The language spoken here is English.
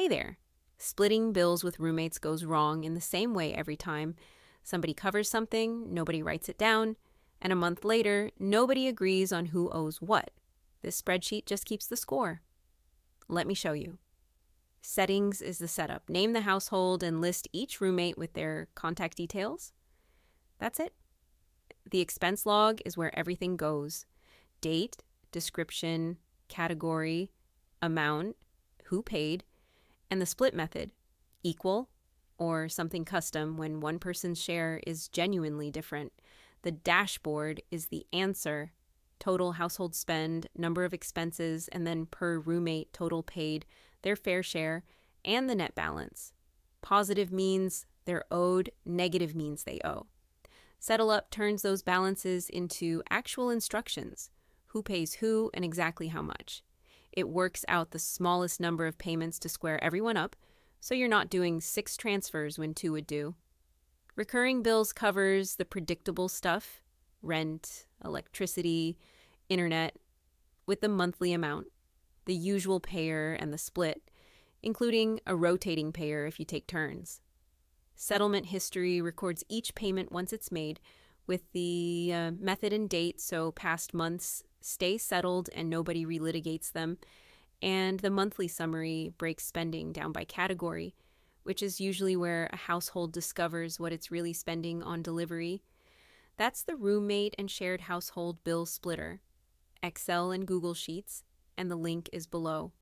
Hey there. Splitting bills with roommates goes wrong in the same way every time. Somebody covers something, nobody writes it down, and a month later, nobody agrees on who owes what. This spreadsheet just keeps the score. Let me show you. Settings is the setup. Name the household and list each roommate with their contact details. That's it. The expense log is where everything goes. Date, description, category, amount, who paid, and the split method, equal or something custom when one person's share is genuinely different. The dashboard is the answer, total household spend, number of expenses, and then per roommate total paid, their fair share, and the net balance. Positive means they're owed, negative means they owe. Settle Up turns those balances into actual instructions, who pays who and exactly how much. It works out the smallest number of payments to square everyone up, so you're not doing 6 transfers when 2 would do. Recurring bills covers the predictable stuff, rent, electricity, internet, with the monthly amount, the usual payer and the split, including a rotating payer if you take turns. Settlement history records each payment once it's made, with the method and date, so past months stay settled and nobody relitigates them. And the monthly summary breaks spending down by category, which is usually where a household discovers what it's really spending on delivery. That's the roommate and shared household bill splitter, Excel and Google Sheets, and the link is below.